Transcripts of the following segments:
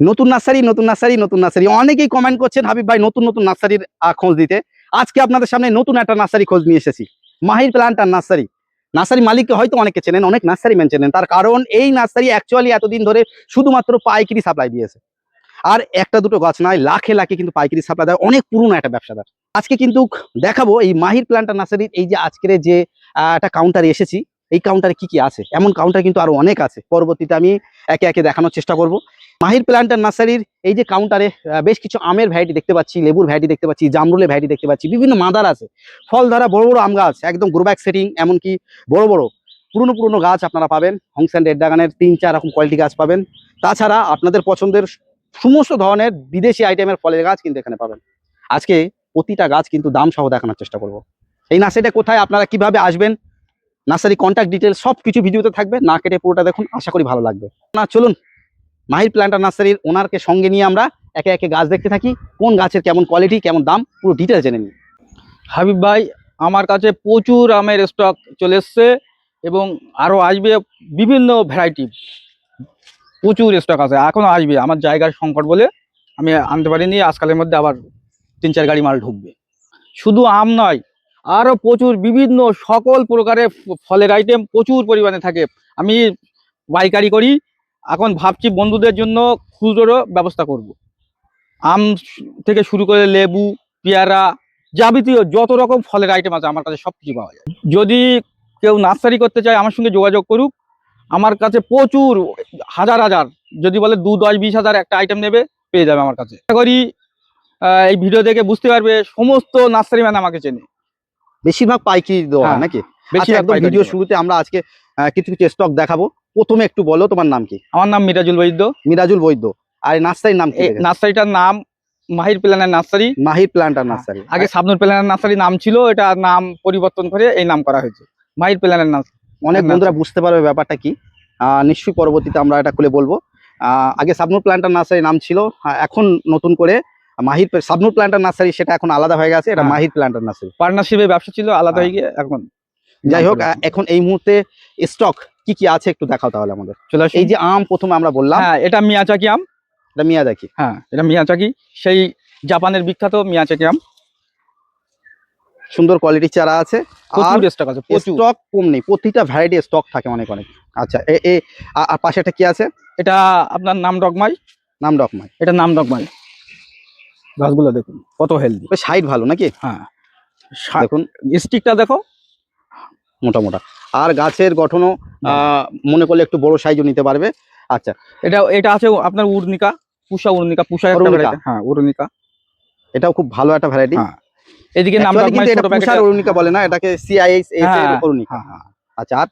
নতুন নার্সারি নতুন নার্সারি নতুন নার্সারি অনেকেই কমেন্ট করছেন হাবিব ভাই নতুন নতুন নার্সারির খোঁজ দিতে। আজকে আপনাদের সামনে নতুন একটা নার্সারি খোঁজ নিয়ে এসেছি, মাহির প্ল্যান্ট আর নার্সারি। নার্সারি মালিককে হয়তো অনেকে চেনেন, অনেক নার্সারি ম্যান চেনেন, তার কারণ এই নার্সারি অ্যাকচুয়ালি এতদিন ধরে শুধুমাত্র পাইকারি সাপ্লাই দিয়েছে। আর একটা দুটো গাছ নয়, লাখে লাখে কিন্তু পাইকারি সাপ্লাই দেয়, অনেক পুরনো একটা ব্যবসাদার। আজকে কিন্তু দেখাবো এই মাহির প্ল্যান্ট আর নার্সারির এই যে আজকের যে একটা কাউন্টারে এসেছি, এই কাউন্টারে কি কি আছে, এমন কাউন্টার কিন্তু আরো অনেক আছে। পরবর্তীতে আমি একে একে দেখানোর চেষ্টা করব। মাহির প্ল্যান্ট আর নার্সারির এই যে কাউন্টারে বেশ কিছু আমের ভ্যারাইটি দেখতে পাচ্ছি, লেবুর ভ্যারাইটি দেখতে পাচ্ছি, জামরুলের ভ্যারাইটি দেখতে পাচ্ছি, বিভিন্ন মাদার আছে, ফল ধরা বড় বড় আম গাছ, একদম গ্রোব্যাগ সেটিং, এমনকি বড় বড় পুরনো পুরনো গাছ আপনারা পাবেন। হংসেন রেড ড্রাগনের 3-4 রকম কোয়ালিটি গাছ পাবেন। তাছাড়া আপনাদের পছন্দের সমস্ত ধরনের বিদেশি আইটেমের ফলের গাছ কিন্তু এখানে পাবেন। আজকে প্রতিটা গাছ কিন্তু দাম সহ দেখানোর চেষ্টা করব। এই নার্সারিটা কোথায়, আপনারা কিভাবে আসবেন, নার্সারি কন্ট্যাক্ট ডিটেল সব কিছু ভিডিওতে থাকবে, না কেটে পুরোটা দেখুন, আশা করি ভালো লাগবে। না চলুন মাহির প্ল্যান্ট আর নার্সারির ওনারকে সঙ্গে নিয়ে আমরা একে একে গাছ দেখতে থাকি, কোন গাছের কেমন কোয়ালিটি কেমন দাম পুরো ডিটেল জেনে নিই। হাবিব ভাই, আমার কাছে প্রচুর আমের স্টক চলে এসছে এবং আরও আসবে বিভিন্ন ভ্যারাইটি, প্রচুর স্টক আছে, এখনো আসবে। আমার জায়গার সংকট বলে আমি আনতে পারিনি, আজকালের মধ্যে আবার 3-4 গাড়ি মাল ঢুকবে। শুধু আম নয়, আরও প্রচুর বিভিন্ন সকল প্রকারের ফলের আইটেম প্রচুর পরিমাণে থাকে। আমি পাইকারি করি, এখন ভাবছি বন্ধুদের জন্য খুচরো ব্যবস্থা করব। আম থেকে শুরু করে লেবু, পেয়ারা, যাবতীয় যত রকম ফলের আইটেম আছে আমার কাছে সব কিছু পাওয়া যায়। যদি কেউ নার্সারি করতে চায় আমার সঙ্গে যোগাযোগ করুক। আমার কাছে প্রচুর হাজার হাজার, যদি বলে 2-10-20 হাজার একটা আইটেম নেবে, পেয়ে যাবে আমার কাছে। আশা করি এই ভিডিও দেখে বুঝতে পারবে সমস্ত নার্সারি ম্যান আমাকে চেনে। বেশিরভাগ পাইকারি দেওয়া হয় হ্যাঁ, নাকি? বেশিরভাগ একদম পাইকারি ভিডিও দেওয়া। শুরুতে আমরা আজকে কিছু কিছু স্টক দেখাবো। প্রথমে একটু বলো তোমার নাম কি? আমার নাম মিরাজুল বৈদ্য। মিরাজুল বৈদ্য। আর এই নার্সারির নাম কি? এই নার্সারিটার নাম মাহির প্ল্যানের নার্সারি। মাহির প্ল্যান্ট আর নার্সারি। আগে শাবনুর প্ল্যানের নার্সারি নাম ছিল, এটা নাম পরিবর্তন করে এই নাম করা হয়েছে মাহির প্ল্যানের নার্সারি। অনেক বন্ধুরা বুঝতে পারবে ব্যাপারটা কি, নিশ্চয়ই পরবর্তীতে আমরা এটা খুলে বলবো। আগে শাবনুর প্ল্যান্ট আর নার্সারি নাম ছিল, এখন নতুন করে মাহির শাবনুর প্ল্যান্ট আর নার্সারি, সেটা এখন আলাদা হয়ে গেছে, এটা মাহির প্ল্যান্ট আর নার্সারি। পার্টনারশিপে ব্যবসা ছিল, আলাদা হয়ে গিয়ে এখন। যাই হোক, এখন এই মুহূর্তে স্টক কি কি আছে একটু দেখাও তাহলে আমাদের। চলে আসুন। এই যে আম প্রথমে আমরা বললাম, হ্যাঁ, এটা মিয়াচাকি আম। এটা মিয়াজাকি। হ্যাঁ, এটা মিয়াচাকি, সেই জাপানের বিখ্যাত মিয়াচাকি আম। সুন্দর কোয়ালিটির চারা আছে, প্রচুর স্টক আছে, প্রচুর। স্টক কম নেই, প্রতিটা ভ্যারাইটি স্টক থাকে অনেক অনেক। আচ্ছা, আর পাশে এটা কি আছে? এটা আপনার নাম ডগমাই। নাম ডকমাই। এটা নাম ডগমাই। গাছগুলো দেখুন কত হেলদি, সাইড ভালো নাকি? হ্যাঁ, দেখুন স্টিকটা দেখো, মোটা মোটা, আর গাছের গঠনও মনে করলে একটু বড় সাইজও নিতে পারবে। আচ্ছা, এটা আছে আপনার উর্নিকা, পুষা উর্নিকা, পুষা একটা ভ্যারাইটি। হ্যাঁ, উর্নিকা, এটাও খুব ভালো একটা ভ্যারাইটি। হ্যাঁ, এদিকে নাম ডগমাই ছোট প্যাকেট, অরুণিকা বলে না, এটাকে CIS এর অরুণিকা। আচ্ছা, আর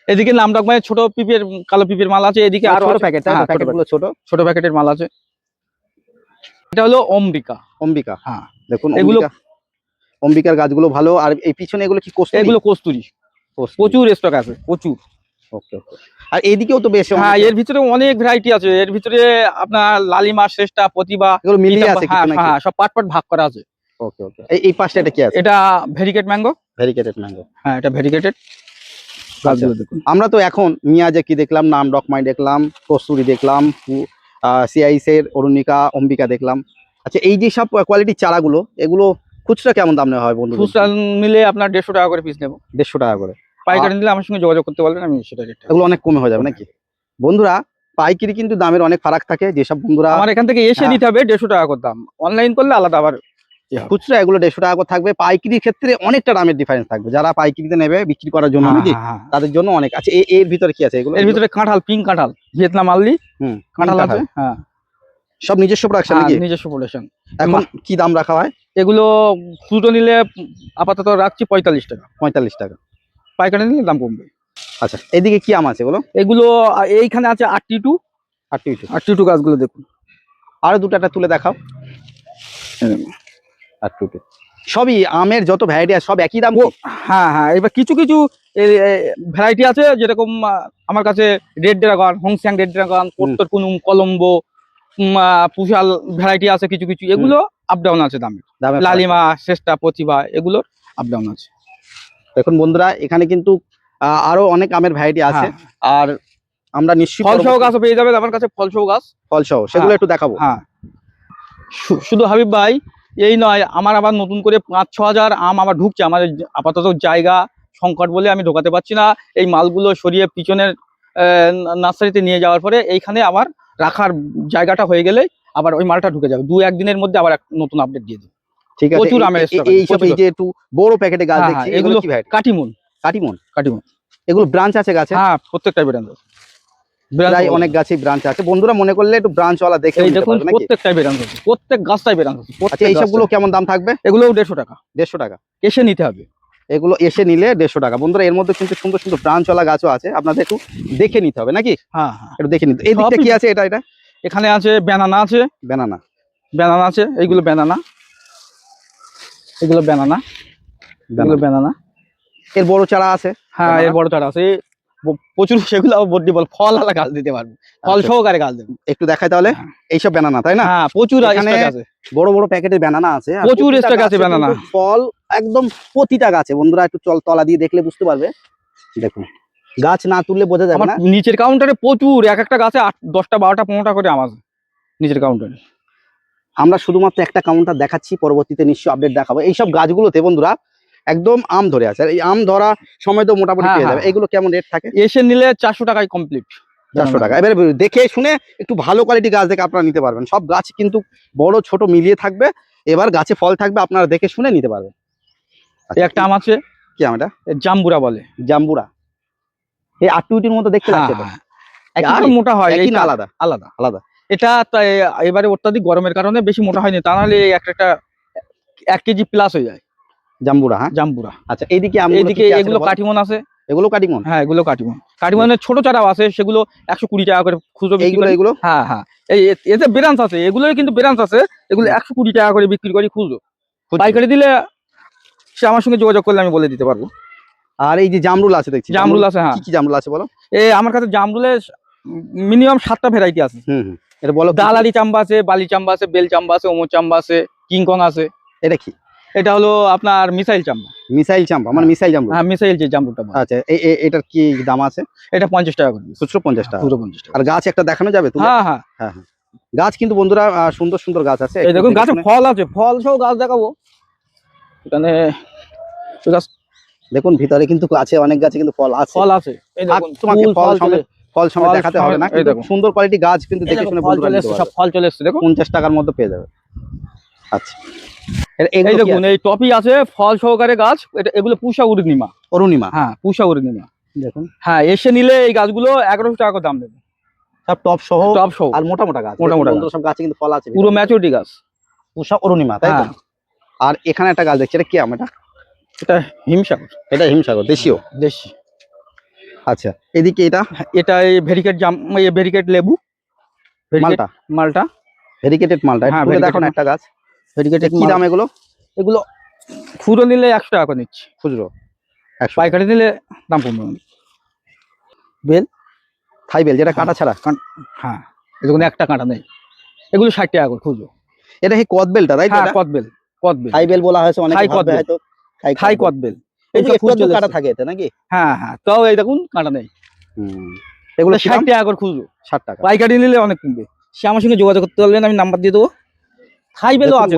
এদিকে নাম ডগমাই ছোট পিপের, কালো পিপের মাল আছে। এদিকে আরো ছোট প্যাকেট, প্যাকেটগুলো ছোট ছোট প্যাকেটের মাল আছে। এটা হলো অম্বিকা। অম্বিকা, হ্যাঁ, দেখুন এগুলো অম্বিকার গাছগুলো ভালো। আর এই পিছনে এগুলো কি কস্তুরি? এগুলো কস্তুরি, প্রচুর স্টক আছে, প্রচুর। ওকে ওকে। আর এইদিকেও তো বেশ, হ্যাঁ, এর ভিতরে অনেক ভ্যারাইটি আছে। এর ভিতরে আপনার লালিমা, শ্রেষ্ঠা, প্রতিভা, এগুলো মিলিয়ে আছে কিছু নাকি? হ্যাঁ, সব পার্ট পার্ট ভাগ করা আছে। ওকে ওকে। এই পাশটা এটা কি আছে? এটা ভেরিকেট ম্যাঙ্গো। ভেরিকেটেড ম্যাঙ্গো, হ্যাঁ, এটা ভেরিকেটেড। গাছগুলো দেখুন। আমরা তো এখন মিয়াজাকি দেখলাম, নাম ডকমাই দেখলাম, কস্তুরি দেখলাম, CIS এর অরুণিকা, অম্বিকা দেখলাম। আচ্ছা, এই যে সব কোয়ালিটির চারাগুলো, এগুলো খুচরা কেমন দাম নেওয়া হয় বন্ধু? খুচরা নিলে আপনার 150 টাকা করে পিস নেব। 150 টাকা করে। পাইকারি নিলে আমার সঙ্গে যোগাযোগ করতে পারবেন, আমি সেটা রেট। এগুলো অনেক কমে হয়ে যাবে নাকি বন্ধুরা? পাইকারি কিন্তু দামের অনেক ফারাক থাকে, যেসব বন্ধুরা আমার এখান থেকে এসে নিতে হবে 150 টাকা করে দাম, অনলাইন করলে আলাদা আবার। খুচরা এগুলো 150 টাকা করে থাকবে, পাইকারির ক্ষেত্রে অনেকটা দামের ডিফারেন্স থাকবে। যারা পাইকারিতে নেবে বিক্রি করার জন্য নাকি, তাদের জন্য অনেক আছে। এর ভিতরে কি আছে এগুলো? এর ভিতরে কাঁঠাল, পিঙ্ক কাঁঠাল, ভিয়েতনাম আললি, কাঁঠাল আছে। হ্যাঁ, সব নিজস্ব প্রোডাকশন নাকি? নিজস্ব প্রোডাকশন। এখন কি দাম রাখা হয় এগুলো? খুচরো নিলে আপাতত রাখছি 45 টাকা। 45 টাকা। পাইকারি নিলে দাম কমবে। আচ্ছা, এদিকে কি আম আছে এগুলো? এগুলো এইখানে আছে 82 গাছগুলো দেখুন। আরো দুটো তুলে দেখাও। 82 সবই আমের যত ভ্যারাইটি আছে সব একই দাম? হ্যাঁ হ্যাঁ, এবার কিছু কিছু ভ্যারাইটি আছে, যেরকম আমার কাছে রেড ড্রাগন, হংস্যাং রেড ড্রাগন, উত্তর কুনুম, কলম্বো, পুশাল ভ্যারাইটি আছে কিছু কিছু। এগুলো আপ ডাউন আছে দামে। লালিমা, শ্রেষ্ঠা, প্রতিভা, এগুলোর আপ ডাউন আছে। দেখুন বন্ধুরা, এখানে কিন্তু আরো অনেক আমের ভ্যারাইটি আছে। আর আমরা নিশ্চয়ই ফল সহ গাছও পেয়ে যাবেন আমার কাছে, ফল সহ গাছ। ফল সহ সেগুলো একটু দেখাবো। হ্যাঁ, শুধু হাবিব ভাই এই নয়, আমার আবার নতুন করে 5-6 হাজার আম আবার ঢুকছে। আমাদের আপাতত জায়গা সংকট বলে আমি ঢোকাতে পারছি না। এই মালগুলো সরিয়ে পিছনের নার্সারিতে নিয়ে যাওয়ার পরে এইখানে আবার রাখার জায়গাটা হয়ে গেলে আবার ওই মালটা ঢুকে যাবে। 2-1 দিনের মধ্যে আবার নতুন আপডেট দিয়ে দেবো। ঠিক আছে, প্রচুর আমের stock আছে, এই সব এই যে একটু বড় প্যাকেটে গাছ হ্যাঁ, দেখছি, হ্যাঁ, এগুলো এগুলো কি ভ্যারাইটি? কাটিমন। কাটিমন। কাটিমন, এগুলো ব্রাঞ্চ আছে গাছে? হ্যাঁ, প্রত্যেকটা ব্রাঞ্চ আছে। প্রায় অনেক গাছেই ব্রাঞ্চ আছে, বন্ধুরা মনে করলে একটু ব্রাঞ্চ ওয়ালা দেখে এই নিতে দেখুন পারবে নাকি? প্রত্যেকটাই ব্রাঞ্চ আছে, প্রত্যেক গাছটাই ব্রাঞ্চ আছে। আচ্ছা, এই সবগুলো কেমন দাম থাকবে? এগুলোও 150 টাকা, 150 টাকা এসে নিতে হবে। এগুলো এসে নিলে 150 টাকা। বন্ধুরা এর মধ্যে কিন্তু সুন্দর সুন্দর ব্রাঞ্চ ওয়ালা গাছও আছে, আপনাদের একটু দেখে নিতে হবে নাকি? হ্যাঁ, হ্যাঁ, একটু দেখে নিতে। এই দিকটা কি আছে? এটা এখানে আছে ব্যানানা, আছে ব্যানানা। ব্যানানা আছে, এইগুলো ব্যানানা, এগুলো ব্যানানা, এগুলো ব্যানানা। এর বড় চারা আছে? হ্যাঁ, এর বড় চারা আছে প্রচুর, সেগুলো বড্ডি বল ফল আলা গাছ দিতে পারবো, ফল সহকারে গাছ দেবো। একটু দেখাই তাহলে। এইসব ব্যানানা তাই না? হ্যাঁ, প্রচুর এখানে stock আছে, বড় বড় প্যাকেটের ব্যানানা আছে, আর প্রচুর প্রতিটা stock আছে গাছে ব্যানানা। কিন্তু ফল একদম প্রতিটা গাছে। বন্ধুরা একটু তলা দিয়ে দেখলে বুঝতে পারবে। দেখুন গাছ না তুললে বোঝা যাবে আমার না। নিচের কাউন্টারে প্রচুর, এক একটা গাছে 10টা 12টা 15টা করে আম আছে নিচের কাউন্টারে। আমরা শুধুমাত্র একটা কাউন্টার দেখাচ্ছি, পরবর্তীতে নিশ্চয়ই আপডেট দেখাবো। এইসব গাছগুলোতে বন্ধুরা একদম আম ধরে আছে, আর এই আম ধরা সময় তো মোটামুটি পেয়ে যাবে। এগুলো কেমন রেট থাকে? এসে নিলে 400 টাকায় কমপ্লিট। 400 টাকা। এবারে দেখে শুনে একটু ভালো কোয়ালিটি গাছ দেখে আপনারা নিতে পারবেন। সব গাছ কিন্তু বড় ছোট মিলিয়ে থাকবে, এবার গাছে ফল থাকবে, আপনারা দেখে শুনে নিতে পারবেন। এই একটা আম আছে, কি আম এটা? জাম্বুরা বলে। জাম্বুরা। এই আটুইটির মতো দেখতে লাগছে তো। একটু মোটা হয়, একই না এইটা আলাদা? আলাদা। আলাদা। এটা এবারে অত্যাধিক গরমের কারণে বেশি মোটা হয়নি, তা নাহলে একটা 1 কেজি প্লাস হয়ে যায় জাম্বুরা। হ্যাঁ, জাম্বুরা। আচ্ছা, এইদিকে এইদিকে এগুলো কাটিমন আছে। এগুলো কাটিমন? হ্যাঁ, এগুলো কাটিমন। কাটিমনের ছোট চারাও আছে, সেগুলো 120 টাকা করে খুচরো বিক্রি করি। এগুলো হ্যাঁ, হ্যাঁ, এতে ব্রাঞ্চ আছে, এগুলোই কিন্তু ব্রাঞ্চ আছে। এগুলো 120 টাকা করে বিক্রি করি খুচরো। পাইকারি দিলে সে আমার সঙ্গে যোগাযোগ করলে আমি বলে দিতে পারবো। আর এই যে জামরুল আছে দেখছি। জামরুল আছে, হ্যাঁ। কি কি জামরুল আছে বলো? আমার কাছে জামরুলের মিনিমাম 7টা ভ্যারাইটি আছে। এটা বলো। দালালি চাম্বা আছে, বালি চাম্বা আছে, বেল চাম্বা আছে, ওমর চাম্বা আছে, কিংকং আছে। এটা কি? এটা হলো আপনার মিসাইল চাম্বা। মিসাইল চাম্বা মানে মিসাইল জামরুল? হ্যাঁ, মিসাইল যে জাম্বুরটা। আচ্ছা, এটার কি দাম আছে? এটা 50 টাকা করে, খুচরো 50 টাকা। খুচরো 50 টাকা। আর গাছ একটা দেখানো যাবে তো? হ্যাঁ, হ্যাঁ, হ্যাঁ, হ্যাঁ। গাছ কিন্তু বন্ধুরা সুন্দর সুন্দর গাছ আছে। এই দেখুন গাছে ফল আছে, ফল সহ গাছ দেখাবো এখানে। দেখুন ভিতরে কিন্তু আছে, অনেক গাছে কিন্তু ফল আছে। ফল আছে, এই দেখুন তোমাকে ফল সমেত দেখাতে হবে না, কিন্তু সুন্দর কোয়ালিটি গাছ কিন্তু দেখে শুনে বন্ধুরা নিতে পারবে। সব ফল চলে এসেছে, দেখুন 50 টাকার মধ্যে পেয়ে যাবে। আচ্ছা, এই দেখুন এই টপি আছে ফল সহকারে গাছ। এগুলো পুষা অরুণিমা। অরুণিমা? হ্যাঁ, পুষা অরুণিমা। দেখুন, হ্যাঁ, এসে নিলে এই গাছগুলো 1100 টাকা করে দাম দেবে, সব টপ সহ। টপ সহ আর মোটা মোটা গাছ, মোটা মোটা সব গাছে কিন্তু ফল আছে, পুরো ম্যাচুরিটি গাছ। পুষা অরুণিমা তাই তো? আর এখানে একটা গাছ দেখছি, এটা কি আম? এটা হিমসাগর। এটা হিমসাগর দেশীয়? দেশি। আচ্ছা, এদিকে এটা এই ভেরিকেট ভেরিকেট লেবু, মালটা ভেরিকেটেড মালটা। হ্যাঁ, দেখো না একটা গাছ। ভেরিকেটেড কি দাম এগুলো? এগুলো খুচরো নিলে 100 টাকা করে নিচ্ছি, খুচরো 100। পাইকারি নিলে দাম কমবে। বেল, থাই বেল যেটা কাটা ছাড়া? হ্যাঁ, এগুলো একটা কাঁটা নেই, এগুলো 60 টাকা করে খুচরো। এটা কি কদবেলটা তাই তো? হ্যাঁ, কদবেল। থাই বেল বলা হয়েছে অনেকে ভাববে হয়তো থাই কদবেল। এইটা ফুল কাটা থাকে এতে নাকি? হ্যাঁ, হ্যাঁ, তাও এই দেখুন কাঁটা নেই। এগুলো 60 টাকা করে খুচরো, 60 টাকা। পাইকারি নিলে অনেক কমবে। সে আমার সঙ্গে যোগাযোগ করতে পারবেন, আমি নাম্বার দিয়ে দেবো। থাই বেলও আছে,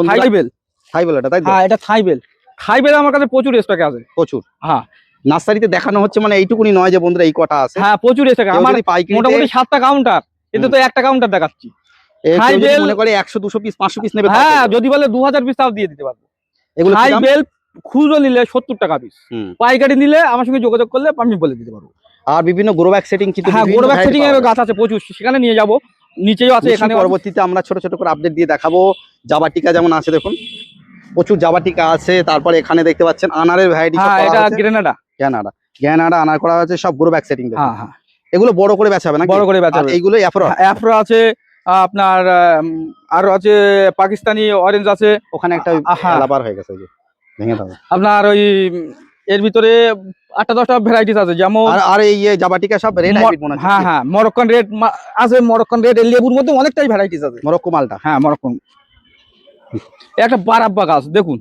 থাই বেল এটা তাই তো? হ্যাঁ, এটা থাই বেল। থাই বেল আমার কাছে প্রচুর স্টকে আছে, প্রচুর। হ্যাঁ, নার্সারিতে দেখানো হচ্ছে মানে এইটুকুনি নয় যে বন্ধুরা এই কটা আছে। হ্যাঁ, প্রচুর স্টকে আমার মোটামুটি 7টা কাউন্টার, এতে তো একটা কাউন্টার দেখাচ্ছি। থাই বেল মনে করে 100 200 পিস 500 পিস নেবে, হ্যাঁ, যদি বলে 2000 পিস তাও দিয়ে দিতে পারবো। এগুলো থাই বেল খুচরো নিলে 70 টাকা পিস, পাইকারি নিলে আমার সঙ্গে যোগাযোগ করলে আমি বলে দিতে পারবো। আর বিভিন্ন গ্রো ব্যাগ সেটিং কিন্তু, হ্যাঁ, গ্রো ব্যাগ সেটিং এর গাছ আছে প্রচুর, সেখানে নিয়ে যাব। নিচেও আছে, এখানে পরবর্তীতে আমরা ছোট ছোট করে আপডেট দিয়ে দেখাবো। জাবাটিকা যেমন আছে দেখুন, প্রচুর জাবাটিকা আছে। তারপর এখানে দেখতে পাচ্ছেন আনারের ভ্যারাইটি। এটা গ্রেনাডা আনার করা হয়েছে, সব গ্রো ব্যাগ সেটিং। হ্যাঁ, হ্যাঁ, এগুলো বড় করে বেচা হবে না? বড় করে বেচা হবে। এইগুলো অ্যাফ্রো আছে আপনার, আরো আছে পাকিস্তানি অরেঞ্জ আছে। ওখানে একটা আলাবার হয়ে গেছে, ভেঙে দাও। আপনার ওই এর ভিতরে 8-10টা ভ্যারাইটিস আছে, যেমন আর এই জাবাটিকা সব রেড হাইব্রিড মনে হচ্ছে। হ্যাঁ, হ্যাঁ, মরক্কান রেড আছে, মরক্কান রেড। লেবুর মধ্যে অনেকটাই ভ্যারাইটিস আছে। মরক্কো মালটা? হ্যাঁ, মরক্কান। একটা বারাব্বা গাছ দেখুন,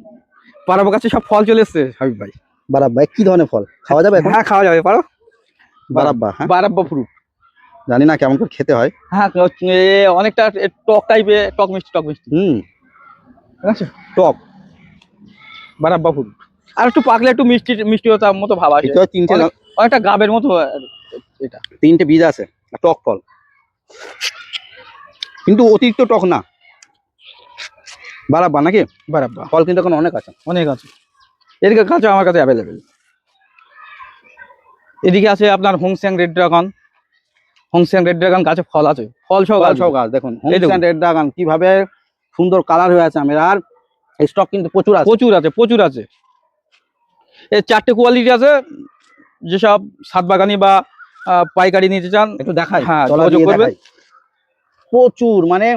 বারাব্বা গাছে সব ফল চলে এসছে হাবিব ভাই। বারাব্বা কি ধরনের ফল? খাওয়া যাবে? হ্যাঁ, খাওয়া যাবে, পারো। বারাব্বা, বারাব্বা ফ্রুট, জানি না কেমন করে খেতে হয়। হ্যাঁ অনেকটা টক টাইপের, টক মিষ্টি ঠিক আছে, টক। বারাব্বা ফুল। আর একটু পাকলে একটু মিষ্টি মতো ভাব আসে, এটা তিনটে অনেকটা গাবের মতো এটা। 3টে বীজ আছে, আর টক ফল, কিন্তু অতিরিক্ত টক না, বারাব্বা নাকি? বারাব্বা ফল কিন্তু এখন অনেক আছে। এদিকে কাছে আমার কাছে অ্যাভেলেবেল। এদিকে আছে আপনার হোংস্যাং রেড ড্রাগন গাছে ফল আছে, ফল সহ গাছ দেখুন, এই দেখুন। রেড ড্রাগন কিভাবে সুন্দর কালার হয়ে আছে আমের, আর স্টক কিন্তু প্রচুর আছে। এর 4টে কোয়ালিটি আছে, যেসব সাত বাগানি বা পাইকারি নিতে চান একটু দেখাই, হ্যাঁ তলা যোগাযোগ দিয়ে করবেন। দেখাই। প্রচুর, মানে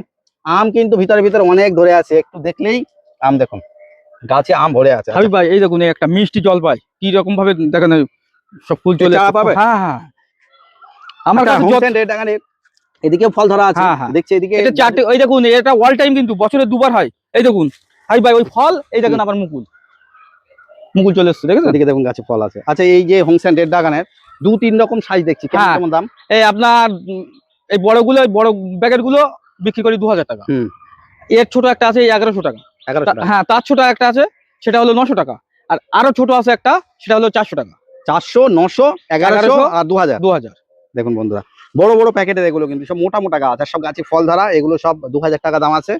আম কিন্তু ভিতরে অনেক ধরে আছে, একটু দেখলেই আম দেখুন, গাছে আম ভরে আছে। হাবিব ভাই এই দেখুন, এই একটা মিষ্টি জলপাই কি রকম ভাবে দেখেন, সব ফুল চলে চারা পাবে? হ্যাঁ আমার কাছে রেড ড্রাগনের এদিকে ফল ধরা আছে, দেখছি এদিকে এটা 4টে। ওই দেখুন, এটা অল টাইম কিন্তু বছরে 2বার হয়। এই দেখুন হাবিব ভাই ওই ফল, এই দেখুন আবার মুকুল চলে এসছে, দেখেছেন? এদিকে দেখুন গাছে ফল আছে। আচ্ছা, এই যে হোংস্যাং রেড ড্রাগনের 2-3 রকম সাইজ দেখছি, কেমন দাম? এই আপনার এই বড়গুলো, বড় প্যাকেট গুলো বিক্রি করি 2000 টাকা। এর ছোট একটা আছে 1100 টাকা। হ্যাঁ, তার ছোট একটা আছে, সেটা হলো 900 টাকা। আর আরো ছোট আছে একটা, সেটা হলো 400 টাকা। 400, 900, 1100 আর 2000। দেখুন বন্ধুরা, বড় বড় প্যাকেটের এগুলো কিন্তু সব মোটা গাছ, আর সব গাছে ফল ধরা, এগুলো সব 2000 টাকা দাম আছে।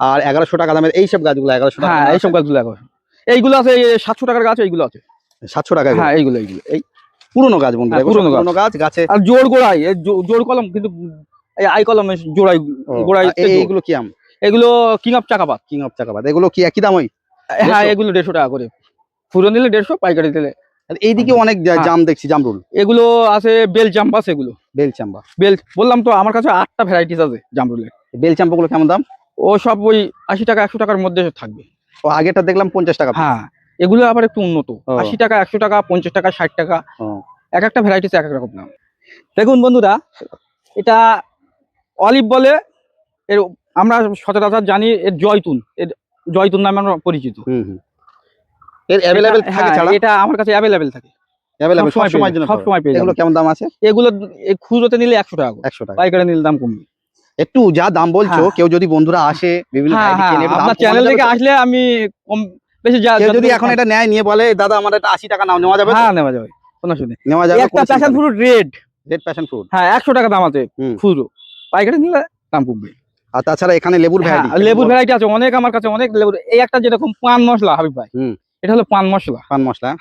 আর 1100 টাকা দামের এইসব গাছগুলো 1100 টাকা। হ্যাঁ, এইসব গাছগুলো 1100। এইগুলো আছে 700 টাকার গাছ, এইগুলো আছে 700 টাকা। হ্যাঁ, এইগুলো এই পুরনো গাছ বন্ধুরা, পুরনো গাছ, গাছে আর জোড় গোড়ায়, জোড় কলম কিন্তু, এই আই কলমে গোড়ায়। এইগুলো কি আম? এগুলো কিং অফ চাকাপাত। এগুলো কি একই দাম? ওই হ্যাঁ, এগুলো 150 টাকা করে, খুচরো নিলে 150, পাইকারি দিলে। এইদিকে অনেক জাম দেখছি, জামরুল। এগুলো আছে বেল চাম্পাস, এগুলো বেল চাম্পা। বললাম তো, আমার কাছে 8টা ভ্যারাইটিস আছে জামরুলের। বেল চাম্পা গুলো কেমন দাম? ও সব ওই 80 টাকা 100 টাকার মধ্যে থাকবে। ও আগেটা দেখলাম 50 টাকা। হ্যাঁ, এগুলো আবার একটু উন্নত, 80 টাকা 100 টাকা 50 টাকা 60 টাকা, এক একটা ভ্যারাইটিস এক এক রকম দাম। দেখুন বন্ধুরা, এটা অলিভ বলে, এর আমরা সচরাচর জানি এর জয়তুন নামে আমরা পরিচিত। এর অ্যাভেলেবেল থাকে ছাড়া? এটা আমার কাছে অ্যাভেলেবেল থাকে, সব সময় পেয়ে যাবেন। এগুলো কেমন দাম আছে? এগুলো খুচরোতে নিলে 100 টাকা, 100 টাকা, পাইকারি নিলে দাম কমবে। একটু যা দাম বলছো, কেউ যদি বন্ধুরা আসে বিভিন্ন আপনার চ্যানেল থেকে আসলে আমি কম বেশি কেউ যদি এখন এটা নেয়, নিয়ে বলে দাদা আমার এটা 80 টাকা নাও, নেওয়া যাবে? হ্যাঁ, নেওয়া যাবে, কোনো অসুবিধা নেই। নেওয়া যাবে। একটা passion fruit red passion fruit, হ্যাঁ 100 টাকা দাম আছে খুচরো, পাইকারি নিলে দাম কমবে। আর তাছাড়া এখানে লেবুর ভ্যারাইটি আছে অনেক, আমার কাছে অনেক লেবুর। এই একটা যেরকম পান মশলা হাবিব ভাই, এটা হলো পান মশলা।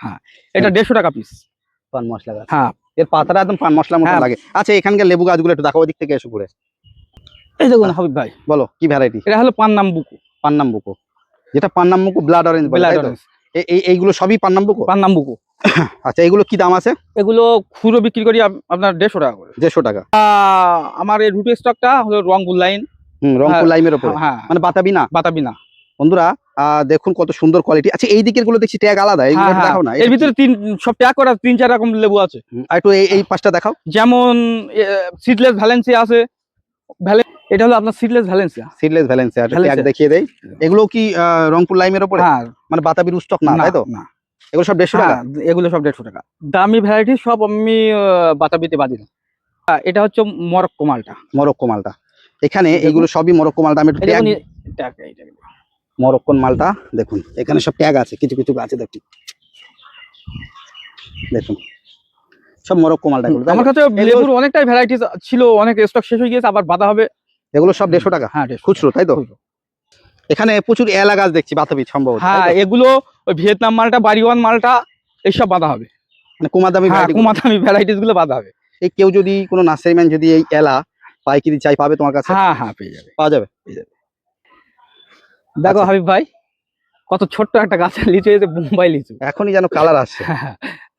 হ্যাঁ, এটা 150 টাকা পিস পান মশলা গাছ। হ্যাঁ, এর পাতাটা একদম পান মশলার মতো লাগে। আচ্ছা, এখানকার লেবু গাছগুলো একটু দেখো, ওদিক থেকে এসে ঘুরে। এই দেখুন হাবিব ভাই, বলো কি ভ্যারাইটি? এটা হলো পান্নামবুকো, যেটা পান্নামবুকো ব্লাড অরেঞ্জ বলে, তাই তো? এইগুলো সবই পান্নামবুকো। আচ্ছা, এগুলো কি দাম আছে? এগুলো খুচরো বিক্রি করি আপনার 150 টাকা করে। 150 টাকা। আমার এই রুট স্টকটা হলো রংপুর লাইন, রংপুর লাইমের উপরে, মানে বাতাবি না বন্ধুরা। দেখুন কত সুন্দর কোয়ালিটি। আচ্ছা, এই দিকের গুলো দেখছি ট্যাগ আলাদা, এইগুলো দেখাও না। এর ভিতরে সব ট্যাগ করা 3-4 রকম লেবু আছে। আর একটু এই পাঁচটা দেখাও। যেমন সিডলেস ভ্যালেন্সিয়া আছে, এটা হলো আপনার সিডলেস ভ্যালেন্সিয়া। ট্যাগ দেখিয়ে দেই। এগুলো কি রংপুর লাইমের উপরে? হ্যাঁ, মানে বাতাবির স্টক না, তাই তো? না, এগুলো সব 150 টাকা। এগুলো সব 150 টাকা। দামি ভ্যারাইটি সব আমি বাতাবিতে বাদি না। এটা হচ্ছে মরক্কো মালটা। এখানে এইগুলো সবই মরক্কো মালটা। আমি মরক্কন মালটা দেখুন, এখানে সব ট্যাগ আছে, কিছু কিছু আছে দেখুন সব মরক্কো মালটা। আমার কাছে লেবুর অনেকটাই ভ্যারাইটিস ছিল, অনেক স্টক শেষ হয়ে গেছে, আবার বাধা হবে। এগুলো সব 150 টাকা। হ্যাঁ, খুচরো, তাই তো? এখানে প্রচুর এলা গাছ দেখছি, বাতাবি সম্ভব। হ্যাঁ, এগুলো ওই ভিয়েতনাম মালটা, বাড়িওয়ান মালটা, এইসব বাধা হবে, মানে কুমাদামি ভ্যারাইটিস গুলো বাধা হবে। এই কেউ যদি কোনো নার্সারিম্যান যদি এই এলা পাইকারি চাই, পাবে তোমার কাছে? হ্যাঁ, পেয়ে যাবে, পাওয়া যাবে। দেখো হাবিব ভাই, কত ছোট্ট একটা গাছের লিচু, এতে বোম্বাই লিচু, এখনই যেন কালার আসছে।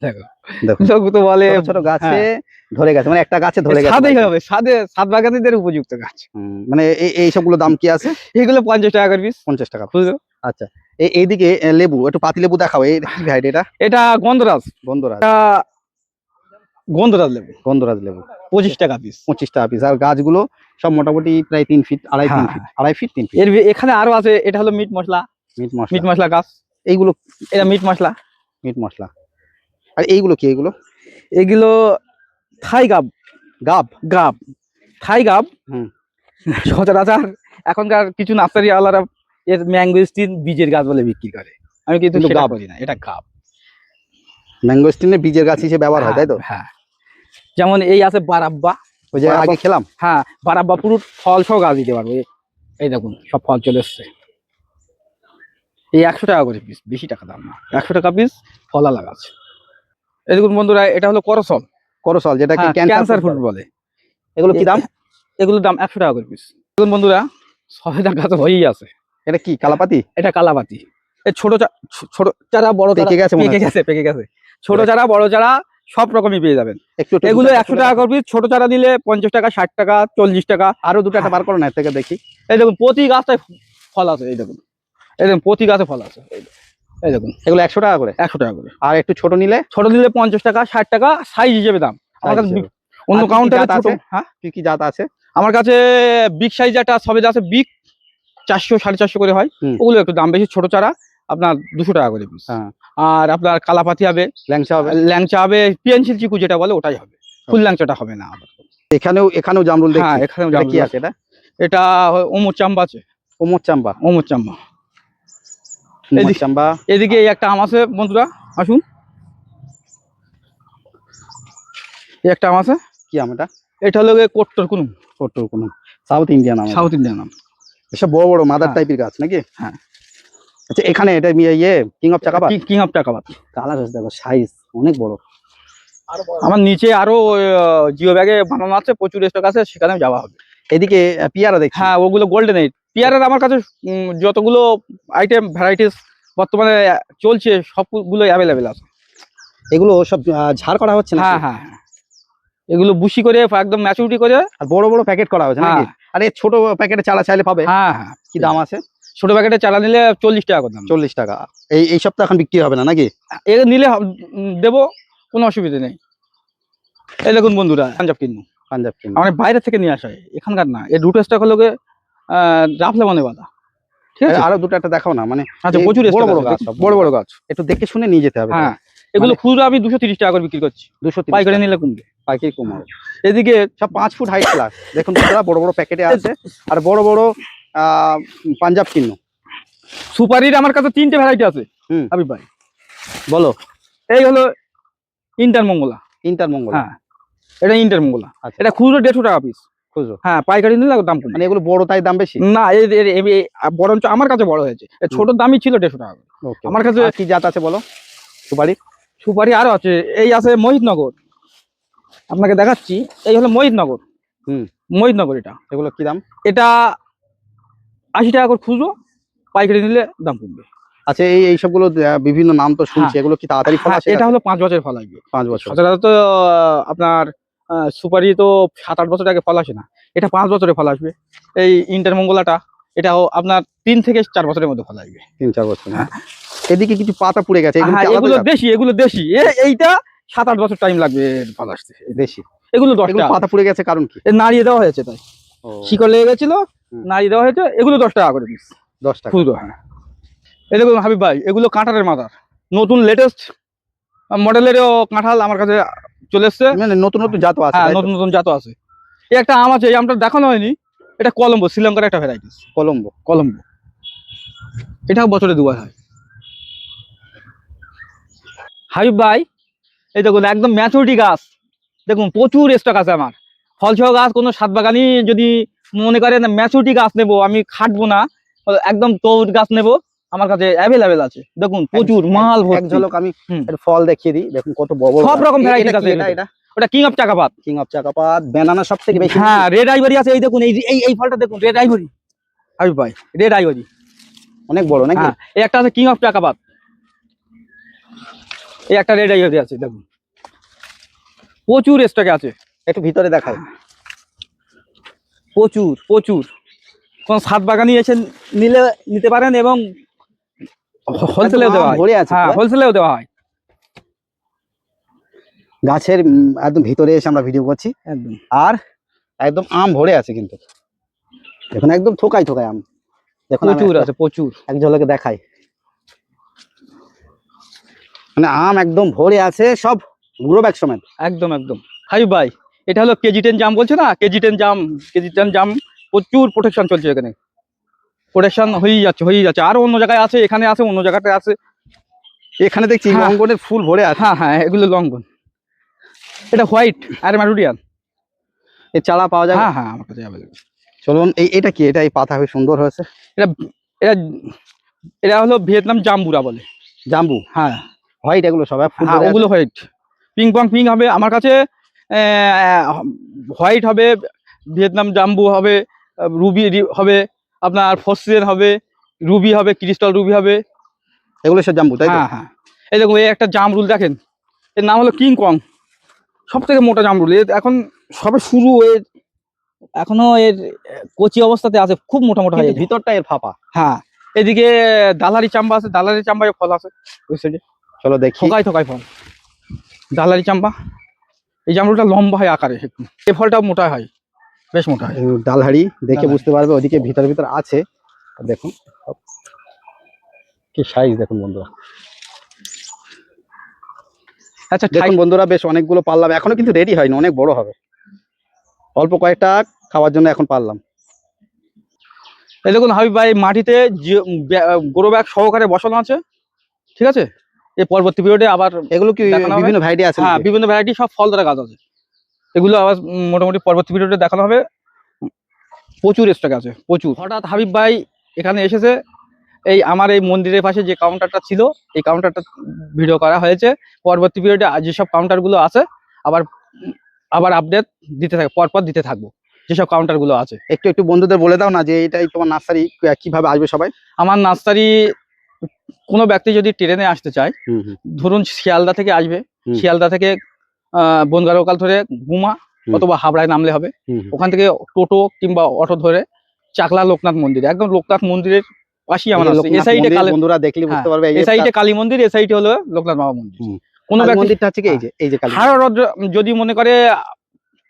দেখো লোক তো বলে ছোট গাছে ধরে গেছে, মানে একটা গাছে ধরে গেছে। সাত বাগানীদের উপযুক্ত গাছ। মানে এই সবগুলো দাম কি আছে? এগুলো 50 টাকা করে পিস। 50 টাকা। আচ্ছা, এইদিকে লেবু, একটু পাতি লেবু দেখাও। এই কি ভ্যারাইটি এটা? এটা গন্ধরাজ লেবু। 25 টাকা পিস। 25 টাকা পিস। আর গাছগুলো সব মোটামুটি প্রায় 3 ফিট, আড়াই ফিট 3 ফিট। এর এখানে আরো আছে, এটা হলো মিট মশলা গাছ। এইগুলো এটা মিট মশলা। আর এইগুলো কি? এগুলো থাই গাব গাব। গাব, থাই গাব। হুম। সচরাচর এখনকার কিছু নার্সারি আলারা এর ম্যাঙ্গোস্টিন বীজের গাছ বলে বিক্রি করে, আমি কিন্তু কিন্তু সেটা গাব। করি না, এটা গাব। ম্যাঙ্গোস্টিনের বীজের গাছ হিসেবে ব্যবহার হয়, তাই তো? হ্যাঁ, যেমন এই আছে বারাব্বা। ওই যে আগে খেলাম। হ্যাঁ, বারাব্বা পুরো ফল সহ গাছ দিতে পারবো। এই দেখুন সব ফল চলে এসছে। এই 100 টাকা করে পিস, বেশি টাকা দাম না, 100 টাকা পিস ফল আলা গাছ। এই দেখুন বন্ধুরা, এটা হলো করসল। করসল, যেটাকে ক্যান্সার ফ্রুট বলে। এগুলো কি দাম? এগুলোর দাম 100 টাকা করে পিস। দেখুন বন্ধুরা, সবেদা গাছ হয়েই আছে। এটা কি কালাপাতি? এটা কালাপাতি। এই ছোট চারা, বড় চারা পেকে গেছে মনে হচ্ছে। পেকে গেছে। ছোট চারা, বড় চারা সব রকমই পেয়ে যাবেন। একটু এগুলো 100 টাকা করে পিস। ছোট চারা নিলে 50 টাকা, 60 টাকা, 40 টাকা। আরো দুটো একটা বার করো না, এর থেকে দেখি। এই দেখুন প্রতি গাছটায় ফল আছে। এই দেখুন, এই দেখুন প্রতি গাছে ফল আছে। এই দেখুন এগুলো 100 টাকা করে। 100 টাকা করে। আর একটু ছোট নিলে? ছোট নিলে 50 টাকা, 60 টাকা, সাইজ হিসেবে দাম। আমার কাছে অন্য কাউন্টারে ছোট। হ্যাঁ, কি কি জাত আছে? আমার কাছে বিগ সাইজ একটা সবেদা আছে, বিগ 400 450 করে হয়। ওগুলো একটু দাম বেশি। ছোট চারা আপনার 200 টাকা করে পিস। আর আপনার কালাপাতি হবে, ল্যাংচা হবে, পেন্সিল চিকু যেটা বলে ওটাই হবে, ফুল ল্যাংচাটা হবে না। এখানেও জামরুল দেখছি। হ্যাঁ, এখানেও জামরুল কি আছে? এটা ওমর চাম্বা আছে। ওমর চাম্বা। এদিকে এই একটা আম আছে বন্ধুরা, আসুন। এই একটা আম আছে। কি আম এটা? এটা হলো কোট্টর কুনুম। সাউথ ইন্ডিয়ান আম। এসব বড় বড় মাদার টাইপের গাছ নাকি? হ্যাঁ। আচ্ছা, এখানে এটা কিং অফ চাকাপাত। কালার দেখো, সাইজ অনেক বড়। আমার নিচে আরো জিও ব্যাগে বানানো আছে, প্রচুর স্টক আছে, সেখানে যাওয়া হবে। এদিকে পিয়ারা দেখছি। হ্যাঁ, ওগুলো গোল্ডেন এইট। পিয়ারার আমার কাছে যতগুলো আইটেম ভ্যারাইটিস বর্তমানে চলছে সবগুলো অ্যাভেলেবেল আছে। এগুলো সব ঝাড় করা হচ্ছে না? হ্যাঁ, এগুলো বুশি করে একদম ম্যাচুরিটি করে আর বড় বড় প্যাকেট করা হচ্ছে নাকি? আর এই ছোট প্যাকেটে চারা চাইলে পাবে? হ্যাঁ। কি দাম আছে? ছোট প্যাকেটে চারা নিলে 40 টাকা করে দাম। 40 টাকা। এই সপ্তাহ এখন বিক্রি হবে না নাকি? এগুলো নিলে দেবো, কোনো অসুবিধা নেই। এই দেখুন বন্ধুরা, পাঞ্জাব কিন্নু। আমার বাইরে থেকে নিয়ে আসা, এখানকার না। এর রুট স্টক হলো রাফলে মানে বাঁধা। ঠিক আছে, আরো দুটো একটা দেখাও না। মানে আচ্ছা, প্রচুর বড় গাছ, একটু দেখে শুনে নিয়ে যেতে হবে। হ্যাঁ, এগুলো খুচরো আমি 230 টাকা করে বিক্রি করছি। 230 পাইকারি নিলে কমবে। পাইকারি কম হবে। এদিকে সব 5 ফুট হাইট ক্লাস দেখুন বন্ধুরা, বড় বড় প্যাকেটে আছে। আর বড় বড় পাঞ্জাব কিন্নু। সুপারির আমার কাছে 3টে ভ্যারাইটি আছে। হাবিব ভাই বলো। এই হলো ইন্টারমঙ্গলা। হ্যাঁ, এটা ইন্টারমঙ্গলা। এটা খুচরো 150 টাকা পিস। হ্যাঁ, পাইকারি নিলে দাম কম। মানে এগুলো বড় তাই দাম বেশি না? বরঞ্চ আমার কাছে বড় হয়েছে। ছোট দামই ছিল 150 টাকা। আমার কাছে কি জাত আছে বলো? সুপারি আরো আছে। এই আছে মোহিতনগর, আপনাকে দেখাচ্ছি। এই হলো মোহিতনগর। মোহিতনগর এটা। এগুলো কি দাম? এটা 80 টাকা করে খুচরো, পাইকারি নিলে দাম কমবে। আচ্ছা, এই সবগুলো বিভিন্ন নাম তো শুনছি, এগুলো কি তাড়াতাড়ি ফল আসে? এটা হলো 5 বছরের ফল আসবে। 5 বছর। সাধারণত আপনার সুপারি তো 7-8 বছর আগে ফল আসে না, এটা 5 বছরে ফল আসবে। এই ইন্টারমঙ্গলাটা এটাও আপনার 3 থেকে 4 বছরের মধ্যে ফল আসবে। 3-4 বছর। এদিকে কিছু পাতা পুড়ে গেছে, এগুলো দেশি। এইটা 7-8 বছর টাইম লাগবে ফল আসতে। দেশি এগুলো 10 টাকা। পাতা পুড়ে গেছে কারণ কি? নাড়িয়ে দেওয়া হয়েছে, তাই শিকড় লেগে গেছিল, নাড়িয়ে দেওয়া হয়েছে। এগুলো 10 টাকা করে পিস। 10 টাকা খুচরো। হ্যাঁ, এই দেখুন হাবিব ভাই, এগুলো কাঁঠালের মাদার। নতুন লেটেস্ট মডেলেরও কাঁঠাল আমার কাছে চলে এসছে। মানে নতুন জাত আছে। হ্যাঁ, নতুন জাত আছে। এই একটা আম আছে, এই আমটা দেখানো হয়নি। এটা কলম্বো, শ্রীলঙ্কার একটা ভ্যারাইটিস। কলম্বো। এটাও বছরে 2বার হয়। হাবিব ভাই, এই দেখুন একদম ম্যাচুরিটি গাছ। দেখুন প্রচুর স্টক আছে আমার। ফলসহ গাছ, কোনো সাত বাগানি যদি মনে করেন ম্যাচুরিটি গাছ নেবো, আমি খাটবো না, একদম তৌর গাছ নেবো, আমার কাছে অ্যাভেলেবেল আছে। দেখুন প্রচুর মাল ভর্তি। এক ঝলক আমি ফল দেখিয়ে দিই, দেখুন কত বড় বড় সব রকম ভ্যারাইটি আছে। ওটা কিং অফ চাকাপাত। ব্যানানা সবথেকে বেশি। হ্যাঁ, রেড আইভরি আছে। এই দেখুন, এই ফলটা দেখুন, রেড আইভরি। হাবিব ভাই, রেড আইভরি অনেক বড় নাকি? এই একটা আছে কিং অফ চাকাপাত। এই একটা রেড আইভরি আছে, দেখুন প্রচুর স্টকে আছে। একটু ভিতরে দেখাও। প্রচুর কোন সাত বাগানি এসে নিতে পারেন, এবং হোলসেলেও দেওয়া হয়। হ্যাঁ, হোলসেলেও দেওয়া হয়। গাছের একদম ভিতরে এসে আমরা ভিডিও করছি একদম। আর একদম আম ভরে আছে, কিন্তু দেখুন একদম থোকায় আম। দেখুন প্রচুর আছে, প্রচুর। এক ঝলকে দেখাই, মানে আম একদম ভরে আছে, সব গ্রো ব্যাগ সমেত। একদম। হাবিব ভাই, এটা হলো KG10 জাম বলছে না, KG10 জাম প্রচুর প্রোটেকশন চলছে এখানে, প্রোটেকশন হয়েই যাচ্ছে। আরো অন্য জায়গায় আছে, এখানে আছে, অন্য জায়গাতে আছে। এখানে দেখছি হ্যাঁ। লঙ্গনের ফুল ভরে আছে। হ্যাঁ এগুলো লঙ্ঘন। এটা হোয়াইট আর ম্যারুডিয়ান। এর চারা পাওয়া যাবে? হ্যাঁ আমার কাছে available। চলুন, এটা কি? এটা এই পাতা খুব সুন্দর হয়েছে। এটা এটা এটা হলো ভিয়েতনাম জাম্বুরা বলে। জাম্বু হ্যাঁ হোয়াইট, এগুলো সব ফুল হ্যাঁ ভরে আছে। ওগুলো হোয়াইট, পিঙ্ক হবে। আমার কাছে হোয়াইট হবে, ভিয়েতনাম জাম্বু হবে, রুবি হবে, আপনার ফসিয়েন হবে, রুবি হবে, ক্রিস্টাল রুবি হবে। এগুলো সব জাম্বু, তাই তো? হ্যাঁ এই দেখুন, এই একটা জামরুল দেখেন, এর নাম হলো কিং কং, সব থেকে মোটা জামরুল। এর এখন সবে শুরু, এখনো এর কচি অবস্থাতে আছে, খুব মোটা মোটা কিন্তু হয়ে ভিতরটা এর ফাঁপা। হ্যাঁ এদিকে দালারি চাম্বা আছে, দালারি চাম্বায় ফল আছে ওই সাইডে, চলো দেখি। থোকায় ফল, দালারি চাম্বা। এই জামরুলটা লম্বা হয় আকারে, এই ফলটা মোটা হয়, বেশ মোটা হয়। ডালহাড়ি দেখে ডালহাঁড়ি। বুঝতে পারবে, ওদিকে ভিতর আছে। দেখুন কি সাইজ, দেখুন বন্ধুরা। আচ্ছা দেখুন বন্ধুরা, বেশ অনেকগুলো পারলাম, এখনো কিন্তু রেডি হয়নি, অনেক বড় হবে। অল্প কয়েকটা খাওয়ার জন্য এখন পারলাম। এই দেখুন হাবিব ভাই, মাটিতে গ্রো ব্যাগ সহকারে বসানো আছে, ঠিক আছে। এই পরবর্তী পিরিয়ডে আবার এগুলো কি দেখানো হবে। বিভিন্ন ভ্যারাইটি আছে হ্যাঁ নাকি? বিভিন্ন ভ্যারাইটি সব ফল ধরা গাছ আছে, এগুলো আবার মোটামুটি পরবর্তী পিরিয়ডে দেখানো হবে। প্রচুর স্টক আছে, প্রচুর। হঠাৎ হাবিব ভাই এখানে এসেছে, এই আমার এই মন্দিরের পাশে যে কাউন্টারটা ছিল, এই কাউন্টারটা ভিডিও করা হয়েছে। পরবর্তী পিরিয়ডে যেসব কাউন্টারগুলো আছে আবার আপডেট দিতে থাকবো, পরপর দিতে থাকবো যেসব কাউন্টারগুলো আছে। একটু বন্ধুদের বলে দাও না যে এটাই তোমার নার্সারি, কিভাবে আসবে সবাই? আমার নার্সারি কোনো ব্যক্তি যদি ট্রেনে আসতে চায়, ধরুন শিয়ালদা থেকে আসবে, শিয়ালদা থেকে বনগাঁ লোকাল ধরে গুমা অথবা হাবড়ায় নামলে হবে। ওখান থেকে টোটো কিংবা অটো ধরে চাকলা লোকনাথ মন্দির, একদম লোকনাথ মন্দিরের পাশেই আমার এই সাইডে বন্ধুরা দেখলে বুঝতে পারবে, এই সাইডে কালী মন্দির, এই সাইডে হলো লোকনাথ বাবা মন্দির। কোন মন্দিরটা হচ্ছে কি এই যে কালী। হাওড়া যদি মনে করে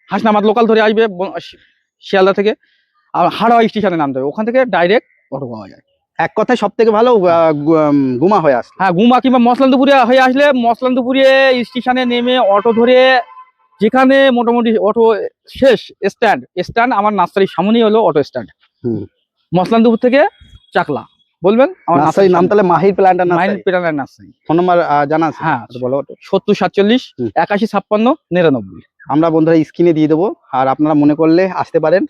হাসনাবাদ লোকাল ধরে আসবে শিয়ালদা থেকে, আর হাওড়া স্টেশনে নামতে হবে, ওখান থেকে ডাইরেক্ট অটো পাওয়া যায়। এক কথায় সব থেকে ভালো গুমা হয়ে আসে। হ্যাঁ গুমা কিংবা মসলান্দপুরে হয়ে আসলে মসলান্দপুরে স্টেশনে নেমে অটো ধরে, যেখানে মোটামুটি অটো শেষ স্ট্যান্ড আমার নার্সারির সামনেই হলো অটো স্ট্যান্ড। মসলান্দপুর থেকে চাকলা বলবেন, আমার নার্সারির নাম তাহলে মাহির প্ল্যান্টার নার্সারি। ফোন নাম্বার জানা আছে? হ্যাঁ বলো। 70 47 81 56 99। আমরা বন্ধুরা স্ক্রিনে দিয়ে দেবো, আর আপনারা মনে করলে আসতে পারেন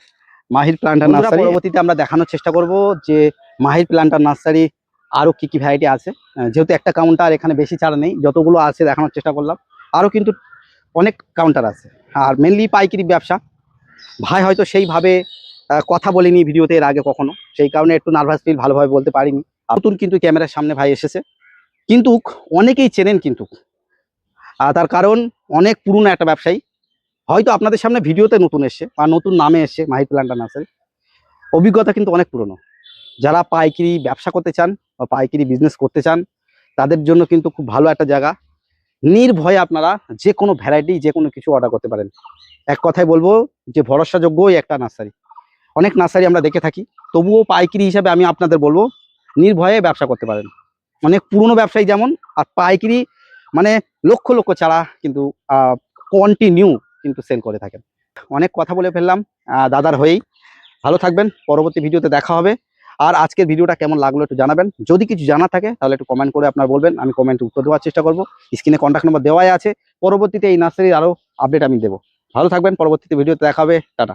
মাহির প্ল্যান্টার নার্সারি। পরবর্তীতে আমরা দেখানোর চেষ্টা করব যে মাহির প্ল্যান্টার নার্সারি আরো কি ভ্যারাইটি আছে। যেহেতু একটা কাউন্টার, এখানে বেশি চারা নেই, যতগুলো আছে দেখানোর চেষ্টা করলাম। আরো কিন্তু অনেক কাউন্টার আছে, আর মেনলি পাইকারি ব্যবসা। ভাই হয়তো সেইভাবে কথা বলিনি ভিডিওতে এর আগে কখনো, সেই কারণে একটু নার্ভাস ফিল, ভালোভাবে বলতে পারিনি। নতুন কিন্তু ক্যামেরার সামনে ভাই এসেছে, কিন্তু অনেকেই চেনেন কিন্তু, তার কারণ অনেক পুরনো একটা ব্যবসায়ী, হয়তো আপনাদের সামনে ভিডিওতে নতুন এসছে বা নতুন নামে এসছে মাহির প্ল্যান্টার নার্সারি। অভিজ্ঞতা কিন্তু অনেক পুরনো। যারা পাইকারি ব্যবসা করতে চান বা পাইকারি বিজনেস করতে চান, তাদের জন্য কিন্তু খুব ভালো একটা জায়গা। নির্ভয়ে আপনারা যে কোনো ভ্যারাইটি, যে কোনো কিছু অর্ডার করতে পারেন। এক কথায় বলবো যে ভরসাযোগ্যই একটা নার্সারি। অনেক নার্সারি আমরা দেখে থাকি, তবুও পাইকারি হিসাবে আমি আপনাদের বলবো নির্ভয়ে ব্যবসা করতে পারেন। অনেক পুরনো ব্যবসায়ী যেমন, আর পাইকারি মানে লক্ষ লক্ষ চারা কিন্তু কন্টিনিউ কিন্তু সেল করে থাকেন। অনেক কথা বলে ফেললাম দাদার হয়েই। ভালো থাকবেন, পরবর্তী ভিডিওতে দেখা হবে। আর আজকের ভিডিওটা কেমন লাগলো একটু জানাবেন, যদি কিছু জানা থাকে তাহলে একটু কমেন্ট করে আপনার বলবেন, আমি কমেন্টে উত্তর দেওয়ার চেষ্টা করবো। স্ক্রিনে কন্ট্যাক্ট নম্বর দেওয়াই আছে, পরবর্তীতে এই নার্সারির আরও আপডেট আমি দেবো। ভালো থাকবেন, পরবর্তীতে ভিডিওতে দেখা হবে, টাটা।